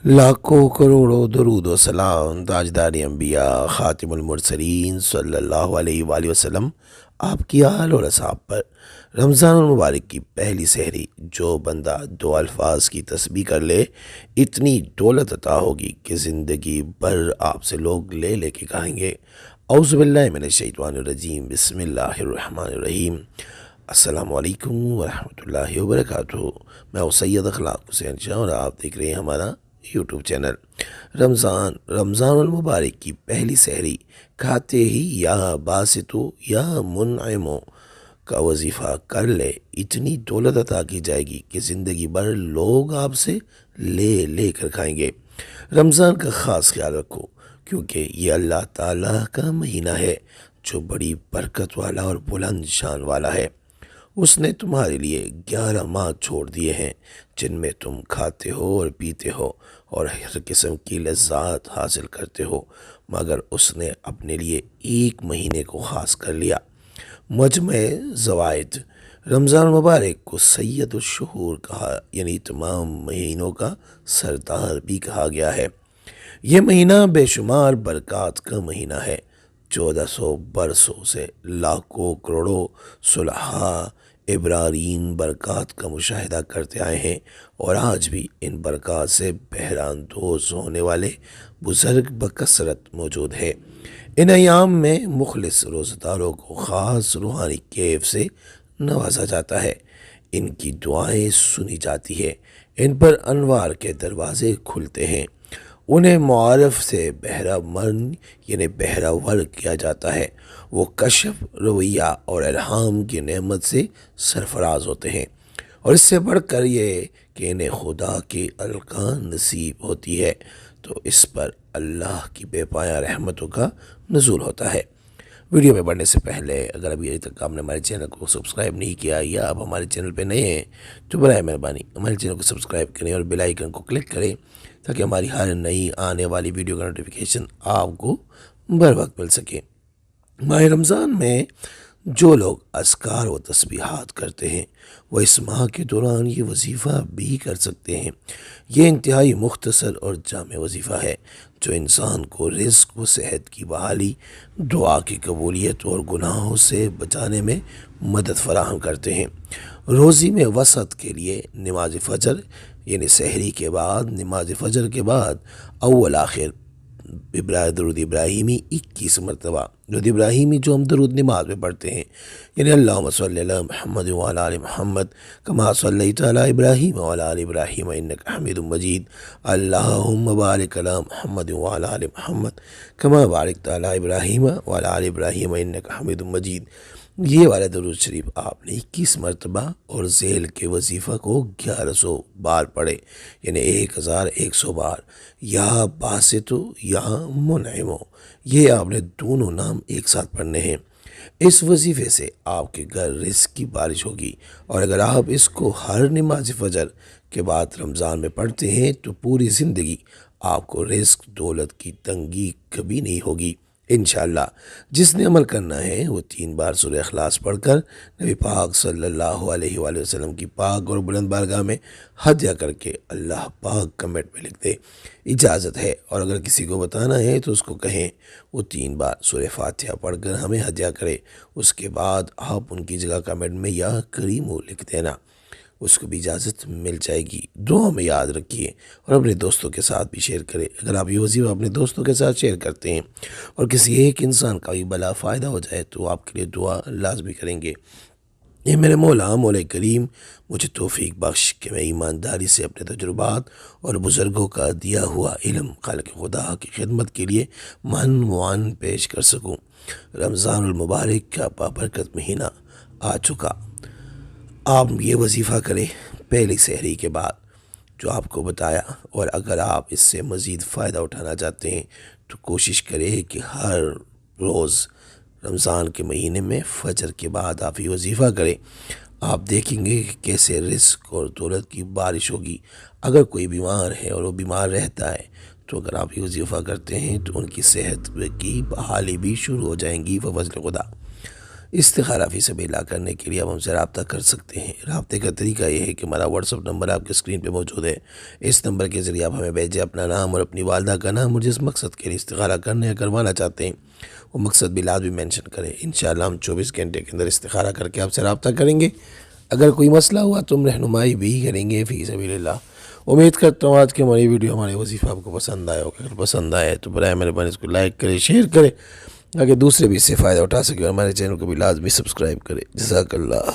لاکھوں کروڑوں درود و سلام تاجدار انبیاء خاتم المرسلین صلی اللہ علیہ وآلہ وسلم آپ کی آل اور اصحاب پر۔ رمضان المبارک کی پہلی سحری جو بندہ دو الفاظ کی تسبیح کر لے، اتنی دولت عطا ہوگی کہ زندگی بھر آپ سے لوگ لے لے کے کہیں گے اعوذ باللہ من الشیطان الرجیم بسم اللہ الرحمن الرحیم۔ السلام علیکم ورحمۃ اللہ وبرکاتہ۔ میں سید اخلاق حسین شاہ اور آپ دیکھ رہے ہیں ہمارا یوٹیوب چینل۔ رمضان المبارک کی پہلی سحری کھاتے ہی یا باسطو یا منعمو کا وظیفہ کر لے، اتنی دولت عطا کی جائے گی کہ زندگی بھر لوگ آپ سے لے لے کر کھائیں گے۔ رمضان کا خاص خیال رکھو کیونکہ یہ اللہ تعالیٰ کا مہینہ ہے جو بڑی برکت والا اور بلند شان والا ہے۔ اس نے تمہارے لیے 11 ماہ چھوڑ دیے ہیں جن میں تم کھاتے ہو اور پیتے ہو اور ہر قسم کی لذات حاصل کرتے ہو، مگر اس نے اپنے لیے ایک مہینے کو خاص کر لیا۔ مجمع زوائد۔ رمضان مبارک کو سید الشہور کہا، یعنی تمام مہینوں کا سردار بھی کہا گیا ہے۔ یہ مہینہ بے شمار برکات کا مہینہ ہے۔ 1400 برسوں سے لاکھوں کروڑوں صلحاء ابرارین برکات کا مشاہدہ کرتے آئے ہیں، اور آج بھی ان برکات سے بحران دوز ہونے والے بزرگ بکثرت موجود ہے۔ ان ایام میں مخلص روزہ داروں کو خاص روحانی کیف سے نوازا جاتا ہے، ان کی دعائیں سنی جاتی ہے، ان پر انوار کے دروازے کھلتے ہیں، انہیں معارف سے بہرہ مرن یعنی بہرہ ور کیا جاتا ہے، وہ کشف رویہ اور الہام کی نعمت سے سرفراز ہوتے ہیں، اور اس سے بڑھ کر یہ کہ انہیں خدا کی القان نصیب ہوتی ہے تو اس پر اللہ کی بے پایہ رحمتوں کا نزول ہوتا ہے۔ ویڈیو میں بڑھنے سے پہلے اگر ابھی تک آپ نے ہمارے چینل کو سبسکرائب نہیں کیا یا آپ ہمارے چینل پہ نئے ہیں تو برائے مہربانی ہمارے چینل کو سبسکرائب کریں اور بیل آئیکن کو کلک کریں تاکہ ہماری ہر نئی آنے والی ویڈیو کا نوٹیفیکیشن آپ کو بر وقت مل سکے۔ ماہ رمضان میں جو لوگ اذکار و تسبیحات کرتے ہیں وہ اس ماہ کے دوران یہ وظیفہ بھی کر سکتے ہیں۔ یہ انتہائی مختصر اور جامع وظیفہ ہے جو انسان کو رزق و صحت کی بحالی، دعا کی قبولیت اور گناہوں سے بچانے میں مدد فراہم کرتے ہیں۔ روزی میں وسعت کے لیے نماز فجر یعنی سحری کے بعد، نماز فجر کے بعد اول آخر درود ابراہیمی 21 مرتبہ، درود ابراہیمی جو ہم درود نماز میں پڑھتے ہیں، یعنی اللہم صلی علی محمد وعلی آل محمد کما صلیت علی ابراہیم وعلی آل ابراہیم انک حمید مجید، اللہم بارک علی محمد وعلی آل محمد کما بارکت علی ابراہیم وعلی آل ابراہیم انک حمید مجید۔ یہ والا درود شریف آپ نے 21 مرتبہ اور ذیل کے وظیفہ کو 1100 بار پڑھے، یعنی 1100 بار۔ یا باسطو یا منعمو، یہ آپ نے دونوں نام ایک ساتھ پڑھنے ہیں۔ اس وظیفے سے آپ کے گھر رزق کی بارش ہوگی، اور اگر آپ اس کو ہر نماز فجر کے بعد رمضان میں پڑھتے ہیں تو پوری زندگی آپ کو رزق دولت کی تنگی کبھی نہیں ہوگی انشاءاللہ۔ جس نے عمل کرنا ہے وہ 3 بار سورہ اخلاص پڑھ کر نبی پاک صلی اللہ علیہ وآلہ وسلم کی پاک اور بلند بارگاہ میں ہدیہ کر کے اللہ پاک کمنٹ میں لکھ دے، اجازت ہے۔ اور اگر کسی کو بتانا ہے تو اس کو کہیں وہ 3 بار سورہ فاتحہ پڑھ کر ہمیں ہدیہ کرے، اس کے بعد آپ ان کی جگہ کمنٹ میں یا کریمو لکھ دینا، اس کو بھی اجازت مل جائے گی۔ دعا میں یاد رکھیے اور اپنے دوستوں کے ساتھ بھی شیئر کریں۔ اگر آپ یہ وظیفہ اپنے دوستوں کے ساتھ شیئر کرتے ہیں اور کسی ایک انسان کا بھی بلا فائدہ ہو جائے تو آپ کے لیے دعا لازمی کریں گے۔ یہ میرے مولا کریم مجھے توفیق بخش کہ میں ایمانداری سے اپنے تجربات اور بزرگوں کا دیا ہوا علم خالق خدا کی خدمت کے لیے من معان پیش کر سکوں۔ رمضان المبارک کا بابرکت مہینہ آ چکا۔ آپ یہ وظیفہ کریں پہلی سحری کے بعد جو آپ کو بتایا، اور اگر آپ اس سے مزید فائدہ اٹھانا چاہتے ہیں تو کوشش کریں کہ ہر روز رمضان کے مہینے میں فجر کے بعد آپ یہ وظیفہ کریں۔ آپ دیکھیں گے کہ کیسے رزق اور دولت کی بارش ہوگی۔ اگر کوئی بیمار ہے اور وہ بیمار رہتا ہے تو اگر آپ یہ وظیفہ کرتے ہیں تو ان کی صحت کی بحالی بھی شروع ہو جائیں گی بفضل خدا۔ استخارہ فی سبیل اللہ کرنے کے لیے آپ ہم سے رابطہ کر سکتے ہیں۔ رابطے کا طریقہ یہ ہے کہ ہمارا واٹس ایپ نمبر آپ کے اسکرین پہ موجود ہے، اس نمبر کے ذریعے آپ ہمیں بھیجیں اپنا نام اور اپنی والدہ کا نام، اور جس مقصد کے لیے استخارہ کرنے یا کروانا چاہتے ہیں وہ مقصد بھی لازمی مینشن کریں۔ انشاءاللہ ہم 24 گھنٹے کے اندر استخارہ کر کے آپ سے رابطہ کریں گے۔ اگر کوئی مسئلہ ہوا تو ہم رہنمائی بھی کریں گے فی سبیل اللہ۔ امید کرتا ہوں آج کی ہماری ویڈیو ہمارے وظیفہ آپ کو پسند آیا ہوگا۔ اگر پسند آئے تو برائے مہربانی اس کو لائک کرے، شیئر کرے تاکہ دوسرے بھی اس سے فائدہ اٹھا سکے، اور ہمارے چینل کو بھی لازمی سبسکرائب کرے۔ جزاک اللہ۔